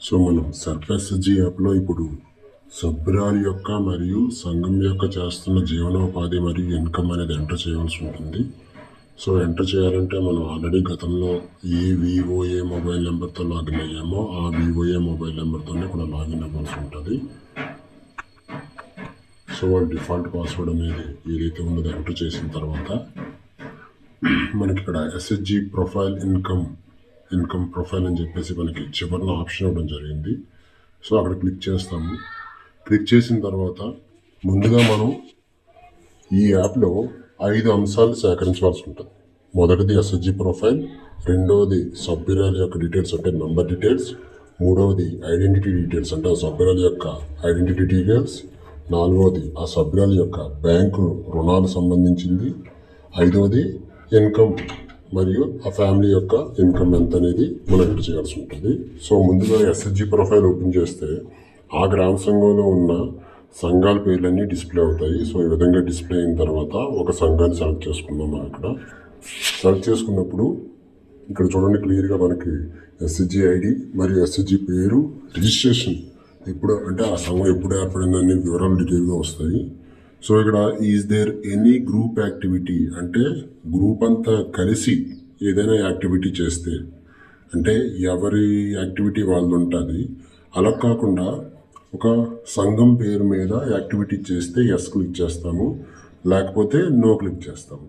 So మనం సర్ఫెస్జీ యాప్లో ఇప్పుడు సభ్యురాలి యొక్క మరియు సంఘం యొక్క చేస్తున్న జీవనోపాధి మరియు ఇన్కమ్ అనేది ఎంటర్ చేయాల్సి ఉంటుంది. సో ఎంటర్ చేయాలంటే మనం ఆల్రెడీ గతంలో ఏ విఓఏ మొబైల్ నెంబర్తో లాగిన్ అయ్యామో ఆ విఓఏ మొబైల్ నెంబర్తోనే కూడా లాగిన్ అవ్వాల్సి ఉంటుంది. సో వాళ్ళ డిఫాల్ట్ పాస్వర్డ్ అనేది ఏదైతే ఉన్నదో ఎంటర్ చేసిన తర్వాత మనకి ఇక్కడ ఎస్హెచ్జి ప్రొఫైల్ ఇన్కమ్ ప్రొఫైల్ అని చెప్పేసి మనకి చివరిన ఆప్షన్ ఇవ్వడం జరిగింది. సో అక్కడ క్లిక్ చేస్తాము. క్లిక్ చేసిన తర్వాత ముందుగా మనం ఈ యాప్లో 5 అంశాలు సేకరించవలసి ఉంటుంది. మొదటిది ఎస్హెచ్జి ప్రొఫైల్, రెండవది సభ్యురాలి యొక్క డీటెయిల్స్ అంటే నంబర్ డీటెయిల్స్, మూడవది ఐడెంటిటీ డీటెయిల్స్ అంటే ఆ సభ్యురాలి యొక్క ఐడెంటిటీ డీటెయిల్స్, నాలుగవది ఆ సభ్యురాలి యొక్క బ్యాంకు రుణాలు సంబంధించింది, ఐదవది ఇన్కమ్ మరియు ఆ ఫ్యామిలీ యొక్క ఇన్కమ్ ఎంత అనేది మనం ఎంటర్ చేయాల్సి ఉంటుంది. సో ముందుగా ఎస్హెచ్జి ప్రొఫైల్ ఓపెన్ చేస్తే ఆ గ్రామ సంఘంలో ఉన్న సంఘాల పేర్లన్నీ డిస్ప్లే అవుతాయి. సో ఈ విధంగా డిస్ప్లే అయిన తర్వాత ఒక సంఘాన్ని సెలెక్ట్ చేసుకుందాం. మనం ఇక్కడ సెలెక్ట్ చేసుకున్నప్పుడు ఇక్కడ చూడండి క్లియర్గా మనకి ఎస్హెచ్జి ఐడి మరియు ఎస్హెచ్జి పేరు, రిజిస్ట్రేషన్ ఎప్పుడు అంటే ఆ సంఘం ఎప్పుడు ఏర్పడిందనే వివరాలు డీటెయిల్గా వస్తాయి. సో ఇక్కడ is there any group activity అంటే గ్రూప్ అంతా కలిసి ఏదైనా యాక్టివిటీ చేస్తే అంటే ఎవరి యాక్టివిటీ వాళ్ళు ఉంటుంది. అలా కాకుండా ఒక సంఘం పేరు మీద యాక్టివిటీ చేస్తే ఎస్ క్లిక్ చేస్తాము, లేకపోతే నో క్లిక్ చేస్తాము.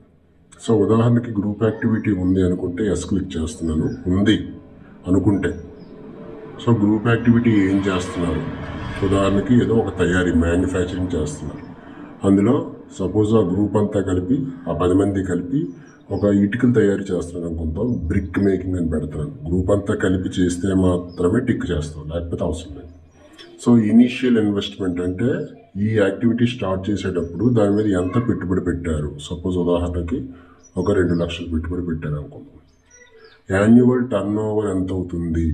సో ఉదాహరణకి గ్రూప్ యాక్టివిటీ ఉంది అనుకుంటే ఎస్ క్లిక్ చేస్తున్నాను, ఉంది అనుకుంటే. సో గ్రూప్ యాక్టివిటీ ఏం చేస్తున్నారు, ఉదాహరణకి ఏదో ఒక తయారీ మ్యానుఫ్యాక్చరింగ్ చేస్తున్నారు. అందులో సపోజ్ ఆ గ్రూప్ అంతా కలిపి ఆ 10 మంది కలిపి ఒక ఇటుకలు తయారు చేస్తున్నాను అనుకుంటాం, బ్రిక్ మేకింగ్ అని పెడతాను. గ్రూప్ అంతా కలిపి చేస్తే మాత్రమే టిక్ చేస్తాం, లేకపోతే అవసరం లేదు. సో ఇనీషియల్ ఇన్వెస్ట్మెంట్ అంటే ఈ యాక్టివిటీ స్టార్ట్ చేసేటప్పుడు దాని మీద ఎంత పెట్టుబడి పెట్టారు. సపోజ్ ఉదాహరణకి ఒక 2 లక్షలు పెట్టుబడి పెట్టారు అనుకుంటాం. యాన్యువల్ టర్న్ ఓవర్ ఎంత అవుతుంది,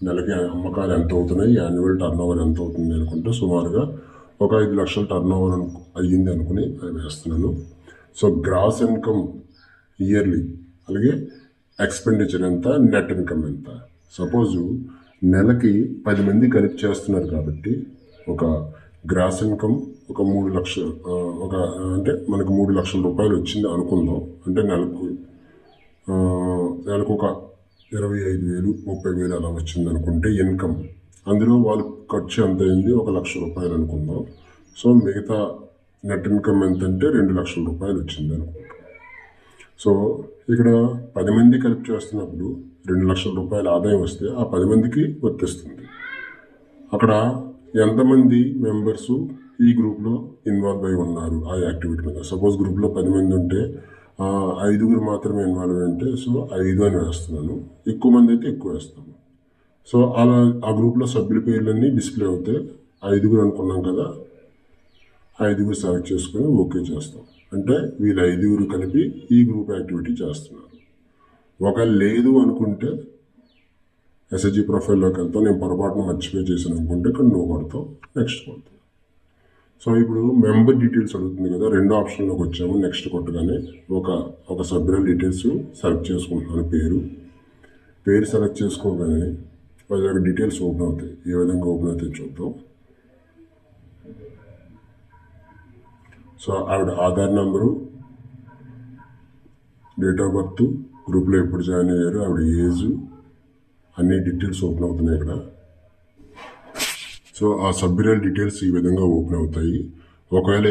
నెలకి అమ్మకాలు ఎంత అవుతున్నాయి, యాన్యువల్ టర్న్ ఓవర్ ఎంత అవుతుంది అనుకుంటే సుమారుగా ఒక 5 లక్షల టర్న్ ఓవర్ అయ్యింది అనుకుని అది వేస్తున్నాను. సో గ్రాస్ ఇన్కమ్ ఇయర్లీ, అలాగే ఎక్స్పెండిచర్ ఎంత, నెట్ ఇన్కమ్ ఎంత. సపోజు నెలకి 10 మంది కలిపి చేస్తున్నారు కాబట్టి ఒక గ్రాస్ ఇన్కమ్ ఒక 3 లక్షలు అంటే మనకు 3 లక్షల రూపాయలు వచ్చింది అనుకుందాం. అంటే నెలకు ఒక 25,000 30,000 అలా వచ్చింది అనుకుంటే ఇన్కమ్. అందులో వాళ్ళు ఖర్చు ఎంత అయింది, 1 లక్ష రూపాయలు అనుకుందాం. సో మిగతా నెట్ ఇన్కమ్ ఎంత అంటే 2 లక్షల రూపాయలు వచ్చింది అనుకుంటాం. సో ఇక్కడ 10 మంది కలిపి చేస్తున్నప్పుడు 2 లక్షల రూపాయల ఆదాయం వస్తే ఆ 10 మందికి వర్తిస్తుంది. అక్కడ ఎంతమంది మెంబర్సు ఈ గ్రూప్లో ఇన్వాల్వ్ అయి ఉన్నారు ఆ యాక్టివిటీ మీద. సపోజ్ గ్రూప్లో 10 మంది ఉంటే 5గురు మాత్రమే ఇన్వాల్వ్ అంటే సో 5 అని వేస్తున్నాను. ఎక్కువ మంది అయితే ఎక్కువ వేస్తాము. సో అలా ఆ గ్రూప్లో సభ్యుల పేర్లన్నీ డిస్ప్లే అవుతాయి. 5గురు అనుకున్నాం కదా, 5గురు సెలెక్ట్ చేసుకొని ఓకే చేస్తాం. అంటే వీళ్ళు 5గురు కలిపి ఈ గ్రూప్ యాక్టివిటీ చేస్తున్నారు. ఒకవేళ లేదు అనుకుంటే ఎస్హెచ్జి ప్రొఫైల్లోకి వెళ్తాం. నేను పొరపాటున మర్చిపోయి చేశాను అనుకుంటే ఇక్కడ నో కొడతాం, నెక్స్ట్ కొడతాం. సో ఇప్పుడు మెంబర్ డీటెయిల్స్ అడుగుతుంది కదా, 2 ఆప్షన్లోకి వచ్చాము. నెక్స్ట్ కొట్టగానే ఒక సభ్యుల డీటెయిల్స్ సెలెక్ట్ చేసుకుంటున్నాను. పేరు సెలెక్ట్ చేసుకోగానే వాళ్ళ యొక్క డీటెయిల్స్ ఓపెన్ అవుతాయి. ఏ విధంగా ఓపెన్ అవుతాయి చూద్దాం. సో ఆవిడ Aadhaar number, date of birth, గ్రూప్లో ఎప్పుడు జాయిన్ అయ్యారు, ఆవిడ ఏజ్, అన్ని డీటెయిల్స్ ఓపెన్ అవుతున్నాయి ఇక్కడ. సో ఆ సభ్యురాల డీటెయిల్స్ ఈ విధంగా ఓపెన్ అవుతాయి. ఒకవేళ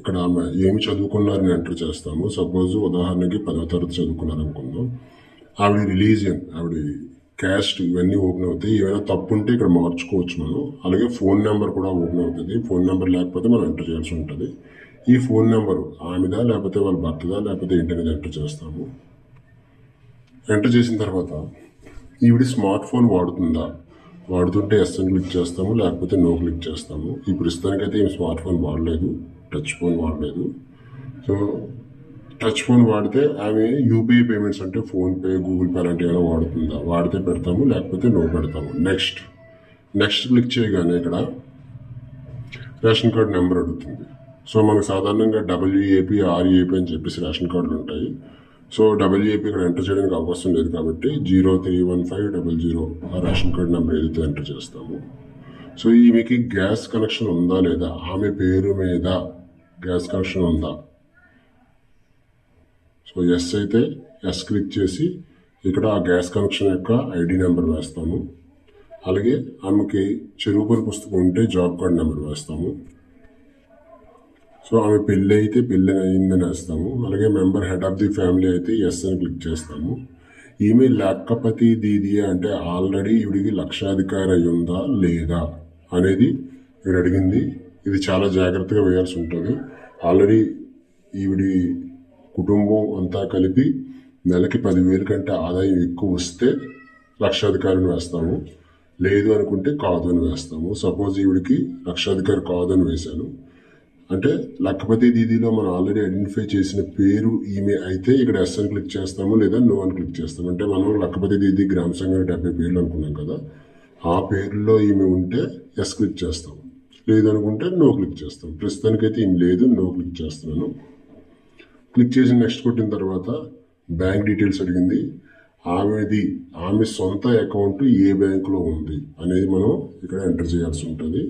ఇక్కడ ఆమె ఏమి చదువుకున్నారని ఎంటర్ చేస్తాము. సపోజ్ ఉదాహరణకి 10వ తరగతి చదువుకున్నారు అనుకుందాం. ఆవిడ రిలీజియన్, ఆవిడ క్యాస్ట్ ఇవన్నీ ఓపెన్ అవుతాయి. ఏమైనా తప్పు ఉంటే ఇక్కడ మార్చుకోవచ్చు మనం. అలాగే ఫోన్ నెంబర్ కూడా ఓపెన్ అవుతుంది. ఫోన్ నెంబర్ లేకపోతే మనం ఎంటర్ చేయాల్సి ఉంటుంది. ఈ ఫోన్ నెంబరు ఆమెదా లేకపోతే వాళ్ళ భర్తదా లేకపోతే ఏంటనేది ఎంటర్ చేస్తాము. ఎంటర్ చేసిన తర్వాత ఈవిడ స్మార్ట్ ఫోన్ వాడుతుంటే ఎస్ అని క్లిక్ చేస్తాము, లేకపోతే నో క్లిక్ చేస్తాము. ఈ ప్రస్తుతానికైతే ఏం స్మార్ట్ ఫోన్ వాడలేదు, టచ్ ఫోన్ వాడలేదు. సో టచ్ ఫోన్ వాడితే ఆమె యూపీఐ పేమెంట్స్ అంటే ఫోన్పే, గూగుల్ పే అలాంటివి ఏమైనా వాడుతుందా, వాడితే పెడతాము, లేకపోతే నో పెడతాము. నెక్స్ట్ క్లిక్ చేయగానే ఇక్కడ రేషన్ కార్డు నెంబర్ అడుగుతుంది. సో మనకు సాధారణంగా WAP, REAP అని చెప్పేసి రేషన్ కార్డులు ఉంటాయి. సో డబ్ల్యూఏపీ ఇక్కడ ఎంటర్ చేయడానికి అవకాశం లేదు కాబట్టి 031500 ఆ రేషన్ కార్డ్ నెంబర్ ఏదైతే ఎంటర్ చేస్తామో. సో ఈమెకి గ్యాస్ కనెక్షన్ ఉందా లేదా, ఆమె పేరు మీద గ్యాస్ కనెక్షన్ ఉందా. సో ఎస్ అయితే ఎస్ క్లిక్ చేసి ఇక్కడ ఆ గ్యాస్ కనెక్షన్ యొక్క ఐడి నెంబర్ వేస్తాము. అలాగే ఆమెకి చెరువు పని పుస్తకం ఉంటే జాబ్ కార్డ్ నెంబర్ వేస్తాము. సో ఆమె పెళ్ళి అయితే పెళ్ళి అయిందని వేస్తాము. అలాగే member head of the family అయితే ఎస్ అని క్లిక్ చేస్తాము. ఈమె లక్కపతి దీది అంటే ఆల్రెడీ ఈవిడికి లక్షాధికారి అయి ఉందా లేదా అనేది ఇక్కడ అడిగింది. ఇది చాలా జాగ్రత్తగా వేయాల్సి ఉంటుంది. ఆల్రెడీ ఈవిడి కుటుంబం అంతా కలిపి నెలకి 10,000 కంటే ఆదాయం ఎక్కువ వస్తే లక్షాధికారిని వేస్తాము. లేదు అనుకుంటే కాదు అని వేస్తాము. సపోజ్ ఈవిడికి లక్షాధికారి కాదని వేశాను అంటే లక్కపతి దీదీలో మనం ఆల్రెడీ ఐడెంటిఫై చేసిన పేరు ఈమె అయితే ఇక్కడ ఎస్ అని క్లిక్ చేస్తాము, లేదా నో అని క్లిక్ చేస్తాము. అంటే మనం లక్కపతి దీదీ గ్రామ సంఘం 70 పేర్లు అనుకున్నాం కదా, ఆ పేరులో ఈమె ఉంటే ఎస్ క్లిక్ చేస్తాం, లేదనుకుంటే నో క్లిక్ చేస్తాం. ప్రస్తుతానికైతే ఈమె లేదు, నో క్లిక్ చేస్తున్నాను. క్లిక్ చేసి నెక్స్ట్ కొట్టిన తర్వాత బ్యాంక్ డీటెయిల్స్ అడిగింది. ఆమె సొంత అకౌంట్ ఏ బ్యాంకులో ఉంది అనేది మనం ఇక్కడ ఎంటర్ చేయాల్సి ఉంటుంది.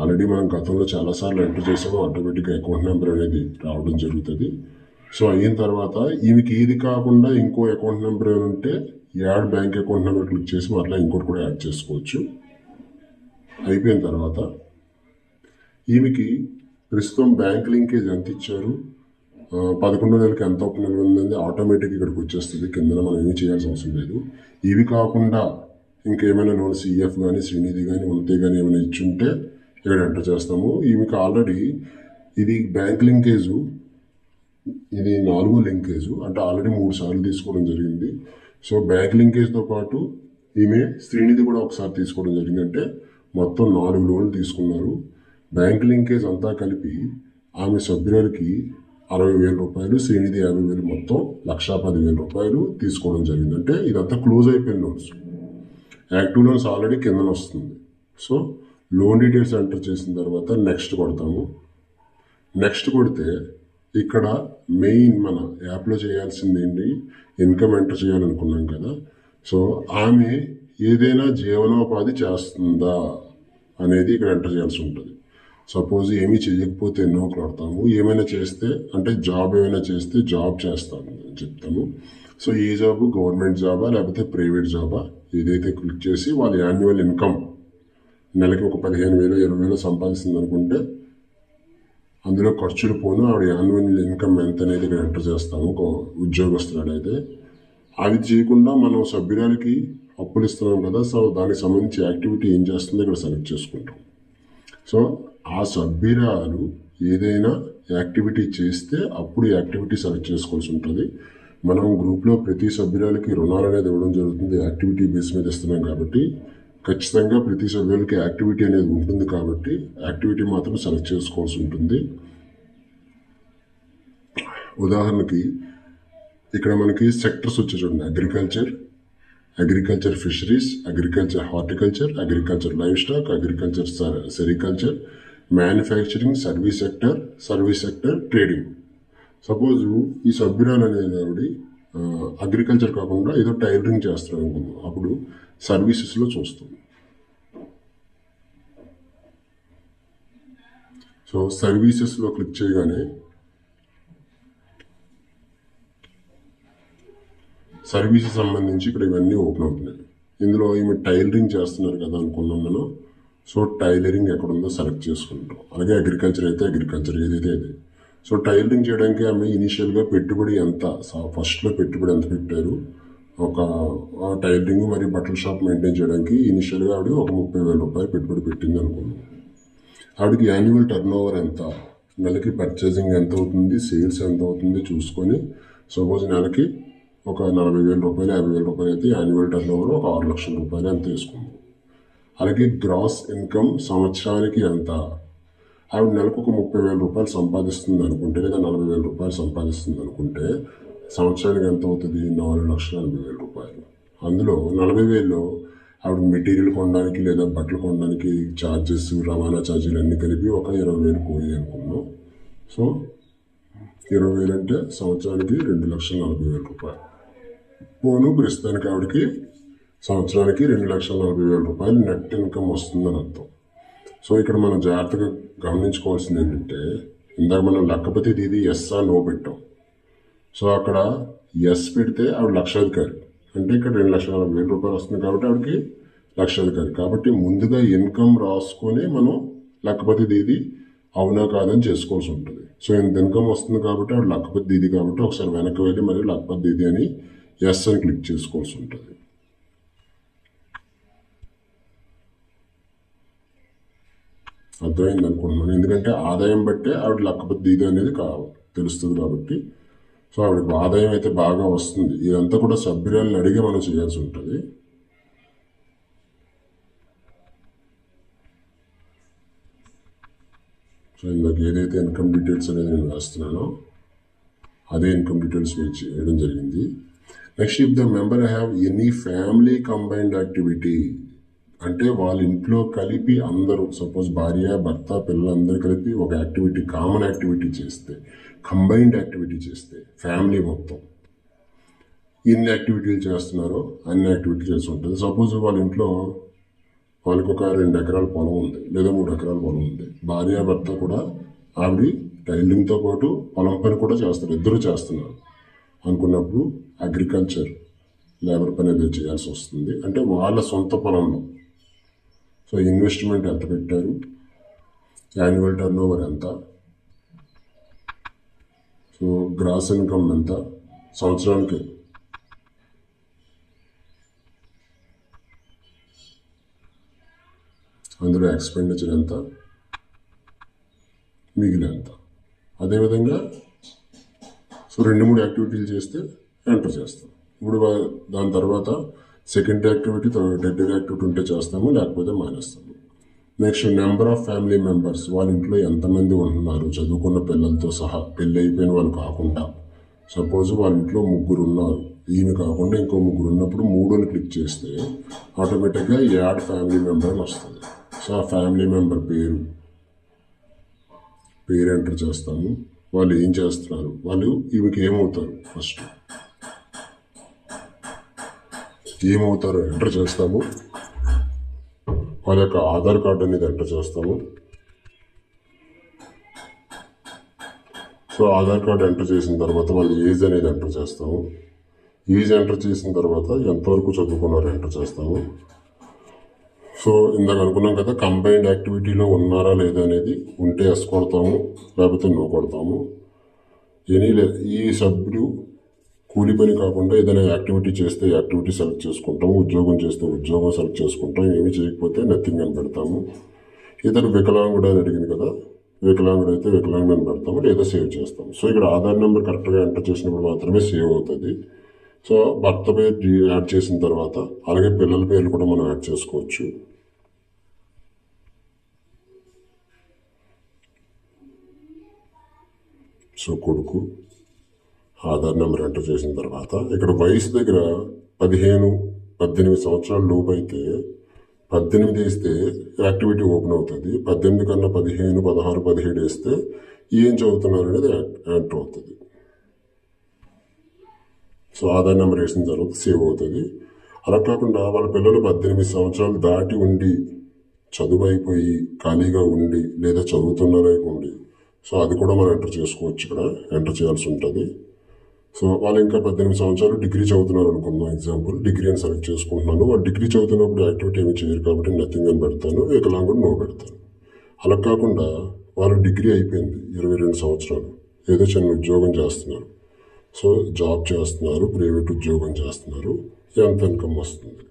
ఆల్రెడీ మనం గతంలో చాలాసార్లు ఎంటర్ చేసాము. ఆటోమేటిక్గా అకౌంట్ నెంబర్ అనేది రావడం జరుగుతుంది. సో అయిన తర్వాత ఈమెకి ఇది కాకుండా ఇంకో అకౌంట్ నెంబర్ ఏమైనా ఉంటే add bank account number click చేసి అట్లా ఇంకోటి కూడా యాడ్ చేసుకోవచ్చు. అయిపోయిన తర్వాత ఈమెకి ప్రస్తుతం బ్యాంక్ లింకేజ్ ఎంత ఇచ్చారు, 11వ నెలకి ఎంత ఓపెన్ ఉందండి, ఆటోమేటిక్ ఇక్కడికి వచ్చేస్తుంది. కింద మనం ఏమీ చేయాల్సిన అవసరం లేదు. ఇవి కాకుండా ఇంకేమైనా లోన్ సిఎఫ్ కానీ శ్రీనిధి కానీ ఉన్నతి కానీ ఏమైనా ఇచ్చుంటే ఇక్కడ ఎంటర్ చేస్తాము. ఈమెకి ఆల్రెడీ ఇది బ్యాంక్ లింకేజు, ఇది 4వ లింకేజు అంటే ఆల్రెడీ 3 సార్లు తీసుకోవడం జరిగింది. సో బ్యాంక్ లింకేజ్తో పాటు ఈమె శ్రీనిధి కూడా ఒకసారి తీసుకోవడం జరిగింది. అంటే మొత్తం 4 లోన్లు తీసుకున్నారు. బ్యాంక్ లింకేజ్ అంతా కలిపి ఆమె సభ్యులకి 60,000 రూపాయలు, శ్రీనిధి 50,000, మొత్తం 1,10,000 రూపాయలు తీసుకోవడం జరిగింది. అంటే ఇదంతా క్లోజ్ అయిపోయిన లోన్స్. యాక్టివ్ లోన్స్ ఆల్రెడీ కిందన వస్తుంది. సో లోన్ డీటెయిల్స్ ఎంటర్ చేసిన తర్వాత నెక్స్ట్ కొడతాము. నెక్స్ట్ కొడితే ఇక్కడ మెయిన్ మన యాప్లో చేయాల్సింది ఏంటి, ఇన్కమ్ ఎంటర్ చేయాలనుకున్నాం కదా. సో ఆమె ఏదైనా జీవనోపాధి చేస్తుందా అనేది ఇక్కడ ఎంటర్ చేయాల్సి ఉంటుంది. సపోజ్ ఏమీ చేయకపోతే నో కొడతాము. ఏమైనా చేస్తే అంటే జాబ్ ఏమైనా చేస్తే జాబ్ చేస్తాము అని చెప్తాము. సో ఏ జాబ్, గవర్నమెంట్ జాబా లేకపోతే ప్రైవేట్ జాబా, ఏదైతే క్లిక్ చేసి వాళ్ళ యాన్యువల్ ఇన్కమ్ నెలకి ఒక 15,000 20,000 సంపాదిస్తుంది అనుకుంటే అందులో ఖర్చులు పోను ఆవిడ యాన్యువల్ ఇన్కమ్ ఎంత అనేది ఇక్కడ ఎంటర్ చేస్తాము. ఒక ఉద్యోగస్తుడైతే అది చేయకుండా మనం సభ్యురాలకి అప్పులు ఇస్తున్నాం కదా, సో దానికి సంబంధించి యాక్టివిటీ ఏం చేస్తుందో ఇక్కడ సెలెక్ట్ చేసుకుంటాం. సో ఆ సభ్యురాలు ఏదైనా యాక్టివిటీ చేస్తే అప్పుడు యాక్టివిటీ సెలెక్ట్ చేసుకోవాల్సి ఉంటుంది. మనం గ్రూప్లో ప్రతి సభ్యురాలకి రుణాలు అనేది ఇవ్వడం జరుగుతుంది. యాక్టివిటీ బేస్ మీద ఇస్తున్నాం కాబట్టి ఖచ్చితంగా ప్రతి సభ్యులకి యాక్టివిటీ అనేది ఉంటుంది కాబట్టి యాక్టివిటీ మాత్రం సెలెక్ట్ చేసుకోవాల్సి ఉంటుంది. ఉదాహరణకి ఇక్కడ మనకి సెక్టర్స్ వచ్చి చూడండి, agriculture fisheries, agriculture horticulture, agriculture live stock, agriculture sericulture, manufacturing, service sector, trading. Suppose ఈ సభ్యురాలు అనేది ఆవిడ అగ్రికల్చర్ కాకుండా ఏదో టైలరింగ్ చేస్తారు అనుకుందాం, అప్పుడు సర్వీసెస్లో చూస్తాం. సో సర్వీసెస్లో క్లిక్ చేయగానే సర్వీసెస్ సంబంధించి ఇక్కడ ఇవన్నీ ఓపెన్ అవుతున్నాయి. ఇందులో ఈమె టైలరింగ్ చేస్తున్నారు కదా అనుకున్నాం మనం. సో టైలరింగ్ ఎక్కడ ఉందో సెలెక్ట్ చేసుకుంటాం. అలాగే అగ్రికల్చర్ అయితే అగ్రికల్చర్, ఏదైతే అది. సో టైలరింగ్ చేయడానికి ఆమె ఇనిషియల్గా పెట్టుబడి ఎంత, ఫస్ట్లో పెట్టుబడి ఎంత పెట్టారు, ఒక టైలరింగ్ మరియు బట్టల షాప్ మెయింటైన్ చేయడానికి ఇనిషియల్గా ఆవిడ ఒక 30,000 రూపాయలు పెట్టుబడి పెట్టింది అనుకున్నాం. ఆవిడకి యాన్యువల్ టర్న్ ఓవర్ ఎంత, నెలకి పర్చేసింగ్ ఎంత అవుతుంది, సేల్స్ ఎంత అవుతుంది చూసుకొని సపోజ్ నెలకి ఒక 40,000 రూపాయలు 50,000 రూపాయలు అయితే యాన్యువల్ టర్న్ ఓవర్ ఒక 6 లక్షల రూపాయలు ఎంత తీసుకుంది. అలాగే గ్రాస్ ఇన్కమ్ సంవత్సరానికి ఎంత, ఆవిడ నెలకు ఒక 30,000 రూపాయలు సంపాదిస్తుంది అనుకుంటే, లేదా 40,000 రూపాయలు సంపాదిస్తుంది అనుకుంటే సంవత్సరానికి ఎంత అవుతుంది, 4,80,000 రూపాయలు. అందులో 40,000లో ఆవిడ మెటీరియల్ కొనడానికి లేదా బట్టలు కొనడానికి ఛార్జెస్, రవాణా ఛార్జీలు అన్నీ కలిపి ఒక 20,000 పోయి అనుకున్నాం. సో 20,000 అంటే సంవత్సరానికి 2,40,000 రూపాయలు. పోను ప్రస్తుతానికి ఆవిడకి సంవత్సరానికి 2,40,000 రూపాయలు నెట్ ఇన్కమ్ వస్తుందని అర్థం. సో ఇక్కడ మనం జాగ్రత్తగా గమనించుకోవాల్సింది ఏంటంటే, ఇందాక మనం లక్కపతి దీది ఎస్ఆ నో పెట్టాం. సో అక్కడ ఎస్ పెడితే ఆవిడ లక్షాధికారి, అంటే ఇక్కడ 2,40,000 రూపాయలు వస్తుంది కాబట్టి ఆవిడకి లక్షాధికారి. కాబట్టి ముందుగా ఇన్కమ్ రాసుకొని మనం లక్కపతి దీది అవునా కాదని చేసుకోవాల్సి ఉంటుంది. సో ఇంత ఇన్కమ్ వస్తుంది కాబట్టి ఆవిడ లక్కపతి దీది కాబట్టి ఒకసారి వెనక్కి వెళ్ళి మరి లక్కపతి దీది అని ఎస్ అని క్లిక్ చేసుకోవాల్సి ఉంటుంది. అర్థమైంది అనుకుంటున్నాను. ఎందుకంటే ఆదాయం బట్టే ఆవిడ లక్కపతి దీది అనేది తెలుస్తుంది కాబట్టి. సో ఆవిడకి ఆదాయం అయితే బాగా వస్తుంది. ఇదంతా కూడా సభ్యురాలను అడిగి మనం చేయాల్సి ఉంటుంది. సో ఇందాక ఏదైతే ఇన్కమ్ డీటెయిల్స్ అనేది నేను వేస్తున్నానో అదే ఇన్కమ్ డీటెయిల్స్ వేయడం జరిగింది. Next, if the member have any family combined activity, అంటే వాళ్ళ ఇంట్లో కలిపి అందరూ, సపోజ్ భార్య భర్త పిల్లలందరూ కలిపి ఒక యాక్టివిటీ, కామన్ యాక్టివిటీ చేస్తే, కంబైన్డ్ యాక్టివిటీ చేస్తే, ఫ్యామిలీ మొత్తం ఎన్ని యాక్టివిటీలు చేస్తున్నారో అన్ని యాక్టివిటీ చేసి ఉంటుంది. సపోజ్ వాళ్ళ ఇంట్లో వాళ్ళకి ఒక 2 ఎకరాల పొలం ఉంది లేదా 3 ఎకరాల పొలం ఉంది. భార్య భర్త కూడా ఆవిడ టైలింగ్తో పాటు పొలం పని కూడా చేస్తారు, ఇద్దరు చేస్తున్నారు అనుకున్నప్పుడు అగ్రికల్చర్ లేబర్ పని అనేది చేయాల్సి వస్తుంది. అంటే వాళ్ళ సొంత పొలంలో. సో ఇన్వెస్ట్మెంట్ ఎంత పెట్టారు, యాన్యువల్ టర్న్ ఓవర్ ఎంత, సో గ్రాస్ ఇన్కమ్ ఎంత, సంవత్సరానికి అందులో ఎక్స్పెండిచర్ ఎంత, మిగిలిన ఎంత. అదేవిధంగా సో 2-3 యాక్టివిటీలు చేస్తే ఎంటర్ చేస్తాం. ఇప్పుడు దాని తర్వాత సెకండ్ యాక్టివిటీ, థర్డ్ యాక్టివిటీ ఉంటే చేస్తాము, లేకపోతే మానేస్తాము. Next, number of family members, వాళ్ళ ఇంట్లో ఎంతమంది ఉంటున్నారు చదువుకున్న పిల్లలతో సహా, పెళ్ళి అయిపోయిన వాళ్ళు కాకుండా. సపోజ్ వాళ్ళ ఇంట్లో 3 ఉన్నారు, ఈమె కాకుండా ఇంకో 3 ఉన్నప్పుడు 3 క్లిక్ చేస్తే ఆటోమేటిక్గా యాడ్ ఫ్యామిలీ మెంబర్ అని వస్తుంది. సో ఆ ఫ్యామిలీ మెంబర్ పేరు ఎంటర్ చేస్తాము. వాళ్ళు ఏం చేస్తున్నారు, వాళ్ళు ఈమెకి ఏమవుతారు, ఫస్ట్ ఏమవుతారో ఎంటర్ చేస్తాము. వాళ్ళ యొక్క ఆధార్ కార్డు అనేది ఎంటర్ చేస్తాము. సో ఆధార్ కార్డు ఎంటర్ చేసిన తర్వాత వాళ్ళ ఏజ్ అనేది ఎంటర్ చేస్తాము. ఏజ్ ఎంటర్ చేసిన తర్వాత ఎంతవరకు చదువుకున్నారో ఎంటర్ చేస్తాము. సో ఇందాక అనుకున్నాం కదా, కంబైన్డ్ యాక్టివిటీలో ఉన్నారా లేదా అనేది, ఉంటే ఎస్ కొడతాము, లేకపోతే నో కొడతాము. ఈ సభ్యులు కూలి పని కాకుండా ఏదైనా యాక్టివిటీ చేస్తే యాక్టివిటీ సెలెక్ట్ చేసుకుంటాము, ఉద్యోగం చేస్తే ఉద్యోగం సెలెక్ట్ చేసుకుంటాం, ఏమి చేయకపోతే నథింగ్ అని పెడతాము. ఇతను వికలాంగుడు అని అడిగింది కదా, వికలాంగుడు అయితే వికలాంగుడు అని పెడతాము, లేదా సేవ్ చేస్తాము. సో ఇక్కడ ఆధార్ నెంబర్ కరెక్ట్గా ఎంటర్ చేసినప్పుడు మాత్రమే సేవ్ అవుతుంది. సో భర్త పేరు యాడ్ చేసిన తర్వాత అలాగే పిల్లల పేర్లు కూడా మనం యాడ్ చేసుకోవచ్చు. సో కొడుకు ఆధార్ నెంబర్ ఎంటర్ చేసిన తర్వాత ఇక్కడ వయసు దగ్గర 15-18 సంవత్సరాల లోపు అయితే 18 వేస్తే యాక్టివిటీ ఓపెన్ అవుతుంది. 18 కన్నా 15, 16, 17 వేస్తే ఏం చదువుతున్నారు అనేది ఎంటర్ అవుతుంది. సో ఆధార్ నెంబర్ వేసిన తర్వాత సేవ్ అవుతుంది. అలా కాకుండా వాళ్ళ పిల్లలు 18 సంవత్సరాలు దాటి ఉండి, చదువు అయిపోయి ఖాళీగా ఉండి, లేదా చదువుతున్నారే ఉండి, సో అది కూడా మనం ఎంటర్ చేసుకోవచ్చు. ఇక్కడ ఎంటర్ చేయాల్సి ఉంటుంది. సో వాళ్ళు ఇంకా 18 సంవత్సరాలు డిగ్రీ చదువుతున్నారు అనుకుందాం, ఎగ్జాంపుల్ డిగ్రీ అని సెలెక్ట్ చేసుకుంటున్నాను. వాళ్ళు డిగ్రీ చదువుతున్నప్పుడు యాక్టివిటీ ఏమి చేయరు కాబట్టి నథింగ్ అని పెడతాను, వికలాంగుడు నో పెడతాను. అలా కాకుండా వాళ్ళు డిగ్రీ అయిపోయింది, 22 సంవత్సరాలు, ఏదో చిన్న ఉద్యోగం చేస్తున్నారు, సో జాబ్ చేస్తున్నారు, ప్రైవేట్ ఉద్యోగం చేస్తున్నారు, ఎంత ఇన్కమ్ వస్తుంది,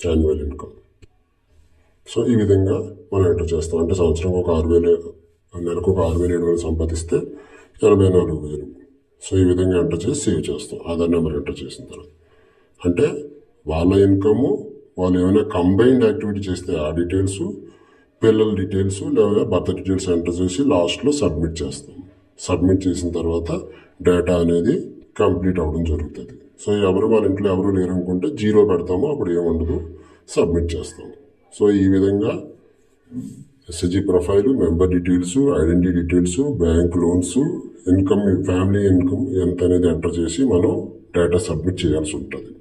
యాన్యువల్ ఇన్కమ్. సో ఈ విధంగా మనం ఎంటర్ చేస్తాం. అంటే సంవత్సరం ఒక 6,000, నెలకు ఒక 6,000-7,000 సంపాదిస్తే 84,000. సో ఈ విధంగా ఎంటర్ చేసి సేవ్ చేస్తాం ఆధార్ నెంబర్ ఎంటర్ చేసిన తర్వాత. అంటే వాళ్ళ ఇన్కము, వాళ్ళు ఏమైనా కంబైన్డ్ యాక్టివిటీ చేస్తే ఆ డీటెయిల్స్, పిల్లల డీటెయిల్స్ లేదా భర్త డీటెయిల్స్ ఎంటర్ చేసి లాస్ట్లో సబ్మిట్ చేస్తాం. సబ్మిట్ చేసిన తర్వాత డేటా అనేది కంప్లీట్ అవ్వడం జరుగుతుంది. సో వాళ్ళ ఇంట్లో ఎవరు లేరు అనుకుంటే 0 పెడతాము, అప్పుడు ఏముండదు, సబ్మిట్ చేస్తాము. సో ఈ విధంగా SHG profile, member details, identity details, bank loans, income, family income ఎంత అనేది ఎంటర్ చేసి మనం డేటా సబ్మిట్ చేయాల్సి ఉంటుంది.